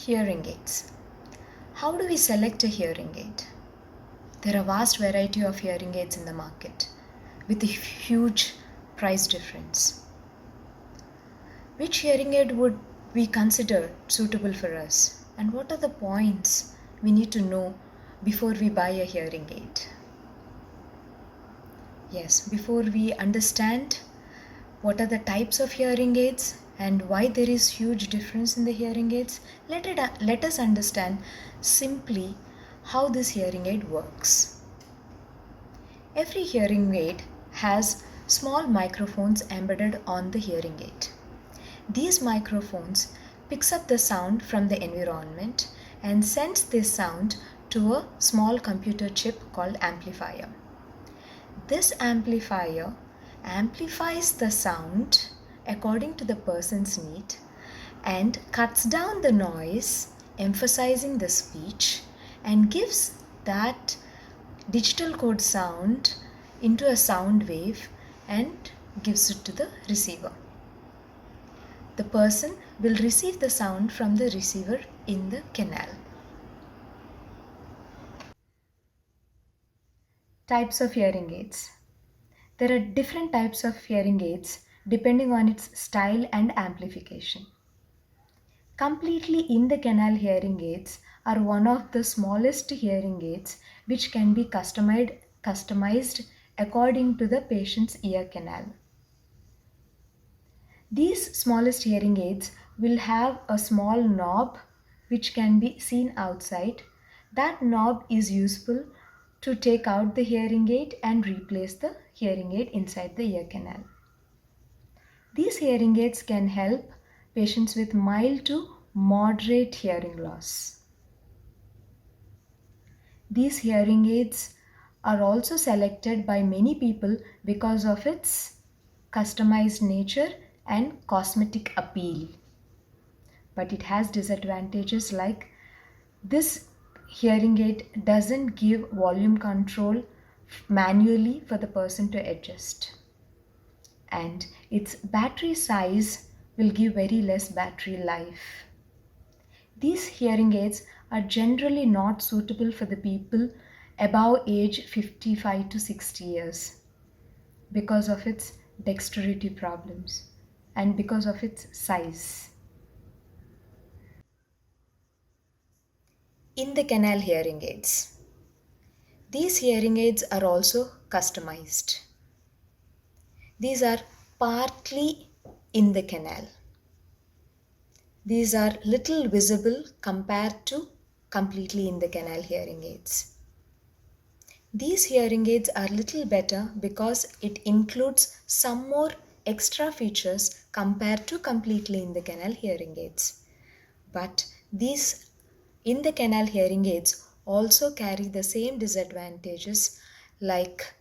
Hearing aids. How do we select a hearing aid? There are a vast variety of hearing aids in the market with a huge price difference. Which hearing aid would we consider suitable for us? And what are the points we need to know before we buy a hearing aid? Yes, before we understand what are the types of hearing aids and why there is huge difference in the hearing aids, let us understand simply how this hearing aid works. Every hearing aid has small microphones embedded on the hearing aid. These microphones picks up the sound from the environment and sends this sound to a small computer chip called amplifier. This amplifier amplifies the sound according to the person's need and cuts down the noise, emphasizing the speech, and gives that digital code sound into a sound wave and gives it to the receiver. The person will receive the sound from the receiver in the canal. Types of hearing aids. There are different types of hearing aids depending on its style and amplification. Completely in the canal hearing aids are one of the smallest hearing aids which can be customized according to the patient's ear canal. These smallest hearing aids will have a small knob which can be seen outside. That knob is useful to take out the hearing aid and replace the hearing aid inside the ear canal. These hearing aids can help patients with mild to moderate hearing loss. These hearing aids are also selected by many people because of its customized nature and cosmetic appeal. But it has disadvantages like this hearing aid doesn't give volume control manually for the person to adjust. And its battery size will give very less battery life. These hearing aids are generally not suitable for the people above age 55 to 60 years because of its dexterity problems and because of its size. In the canal hearing aids. These hearing aids are also customized. These are partly in the canal. These are little visible compared to completely in the canal hearing aids. These hearing aids are little better because it includes some more extra features compared to completely in the canal hearing aids. But these in the canal hearing aids also carry the same disadvantages like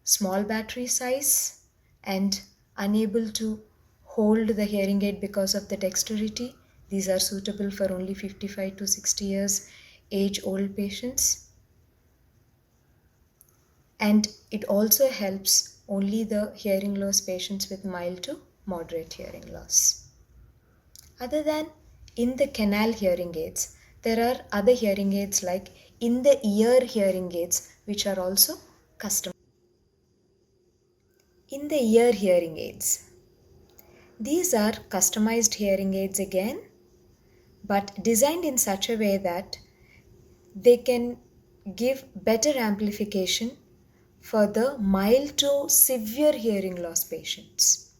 small battery size and unable to hold the hearing aid because of the dexterity. These are suitable for only 55 to 60 years age old patients. And it also helps only the hearing loss patients with mild to moderate hearing loss. Other than in the canal hearing aids, there are other hearing aids like in the ear hearing aids which are also custom. In the ear hearing aids, these are customized hearing aids again, but designed in such a way that they can give better amplification for the mild to severe hearing loss patients.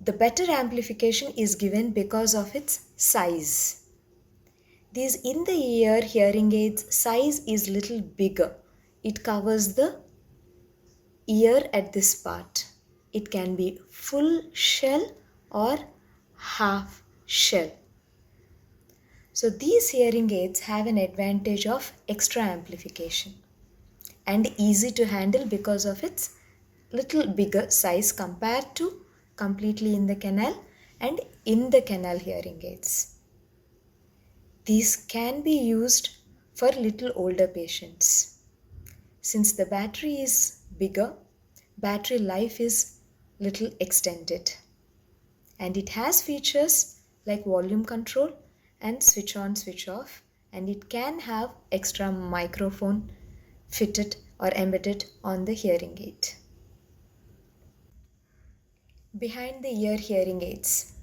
The better amplification is given because of its size. These in the ear hearing aids size is little bigger. It covers the ear at this part. It can be full shell or half shell. So these hearing aids have an advantage of extra amplification and easy to handle because of its little bigger size compared to completely in the canal and in the canal hearing aids. These can be used for little older patients. Since the battery is bigger, battery life is little extended. And it has features like volume control and switch on, switch off, and it can have extra microphone fitted or embedded on the hearing aid. Behind the ear hearing aids.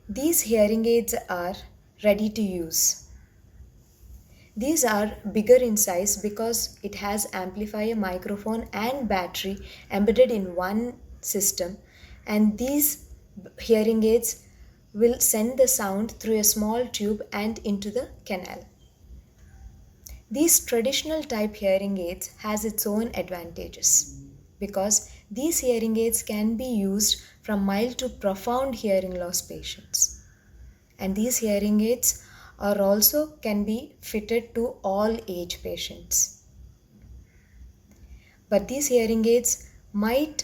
These hearing aids are ready to use. These are bigger in size because it has amplifier, microphone and battery embedded in one system, and these hearing aids will send the sound through a small tube and into the canal. These traditional type hearing aids has its own advantages because these hearing aids can be used from mild to profound hearing loss patients. And these hearing aids are also can be fitted to all age patients. But these hearing aids might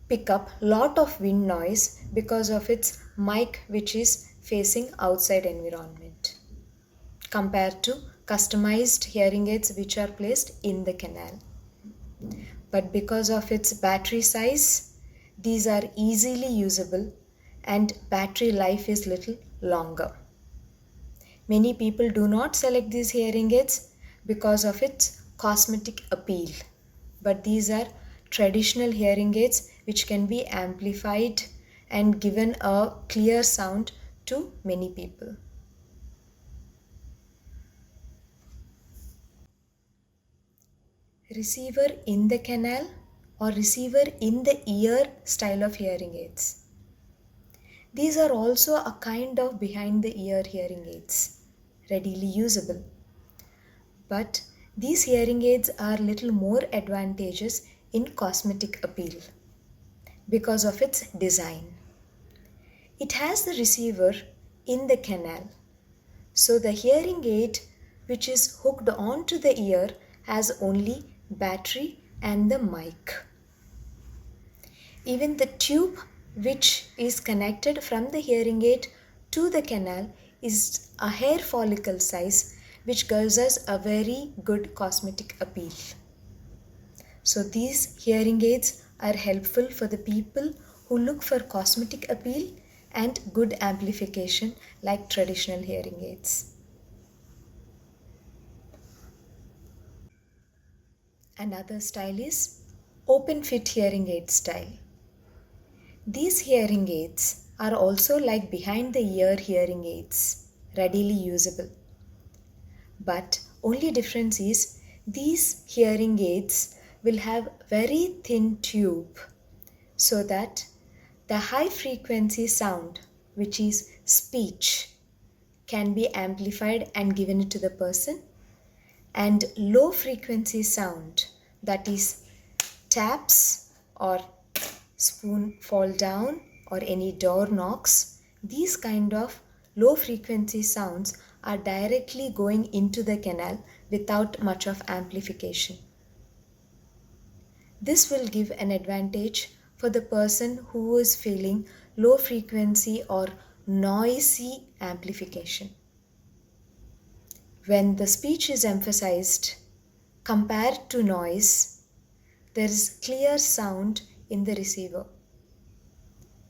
pick up lot of wind noise because of its mic which is facing outside environment compared to customized hearing aids which are placed in the canal. But because of its battery size, these are easily usable and battery life is little longer. Many people do not select these hearing aids because of its cosmetic appeal. But these are traditional hearing aids which can be amplified and given a clear sound to many people. Receiver in the canal or receiver in the ear style of hearing aids. These are also a kind of behind the ear hearing aids, readily usable. But these hearing aids are little more advantageous in cosmetic appeal because of its design. It has the receiver in the canal, so the hearing aid which is hooked onto the ear has only battery and the mic. Even the tube which is connected from the hearing aid to the canal is a hair follicle size which gives us a very good cosmetic appeal. So these hearing aids are helpful for the people who look for cosmetic appeal and good amplification like traditional hearing aids. Another style is open fit hearing aid style. These hearing aids are also like behind the ear hearing aids, readily usable. But only difference is these hearing aids will have very thin tube so that the high frequency sound, which is speech, can be amplified and given to the person, and low frequency sound, that is taps or spoon fall down or any door knocks, these kind of low frequency sounds are directly going into the canal without much of amplification. This will give an advantage for the person who is feeling low frequency or noisy amplification. When the speech is emphasized compared to noise, there is clear sound in the receiver.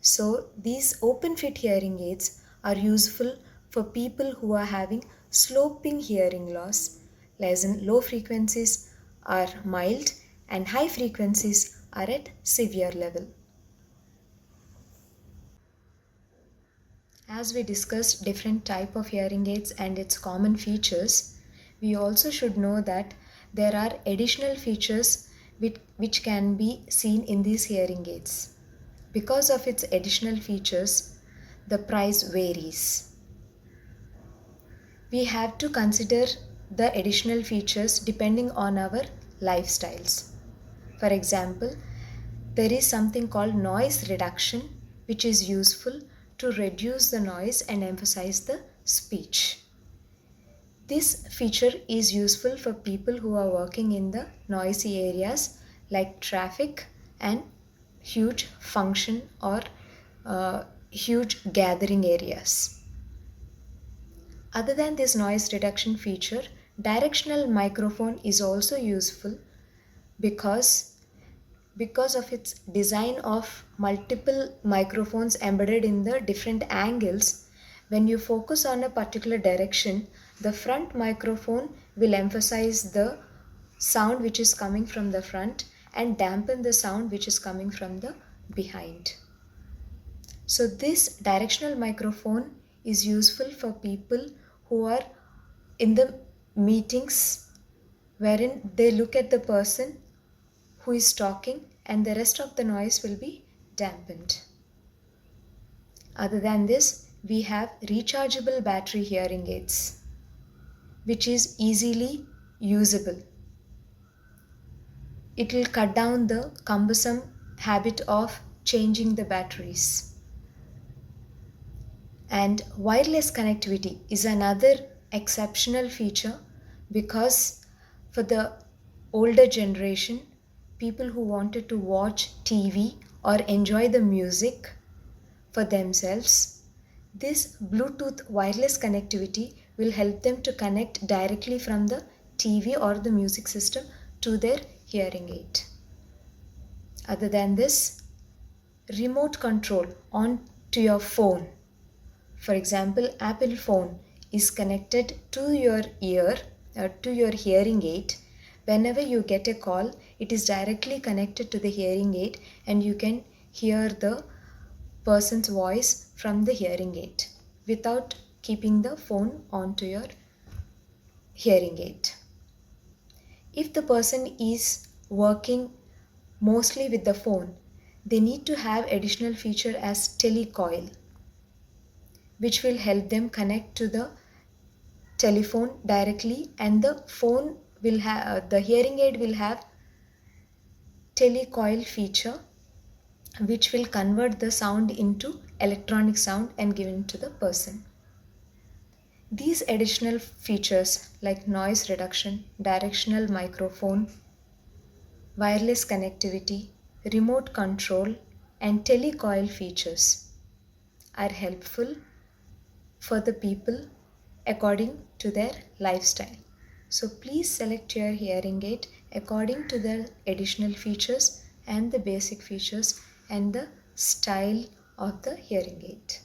So these open fit hearing aids are useful for people who are having sloping hearing loss, as in low frequencies are mild and high frequencies are at severe level. As we discussed different type of hearing aids and its common features, we also should know that there are additional features which can be seen in these hearing aids. Because of its additional features, the price varies. We have to consider the additional features depending on our lifestyles. For example, there is something called noise reduction, which is useful to reduce the noise and emphasize the speech. This feature is useful for people who are working in the noisy areas like traffic and huge function or huge gathering areas. Other than this noise reduction feature, directional microphone is also useful because of its design of multiple microphones embedded in the different angles. When you focus on a particular direction, the front microphone will emphasize the sound which is coming from the front and dampen the sound which is coming from the behind. So this directional microphone is useful for people who are in the meetings wherein they look at the person who is talking and the rest of the noise will be dampened. Other than this, we have rechargeable battery hearing aids, which is easily usable. It will cut down the cumbersome habit of changing the batteries. And wireless connectivity is another exceptional feature because for the older generation, people who wanted to watch TV or enjoy the music for themselves, this Bluetooth wireless connectivity will help them to connect directly from the TV or the music system to their hearing aid. Other than this, remote control on to your phone. For example, Apple phone is connected to your ear or to your hearing aid. Whenever you get a call, it is directly connected to the hearing aid and you can hear the person's voice from the hearing aid without keeping the phone onto your hearing aid. If the person is working mostly with the phone, they need to have additional feature as telecoil, which will help them connect to the telephone directly, and the phone will have the hearing aid will have telecoil feature which will convert the sound into electronic sound and given to the person. These additional features like noise reduction, directional microphone, wireless connectivity, remote control, and telecoil features are helpful for the people according to their lifestyle. So please select your hearing aid according to the additional features and the basic features and the style of the hearing aid.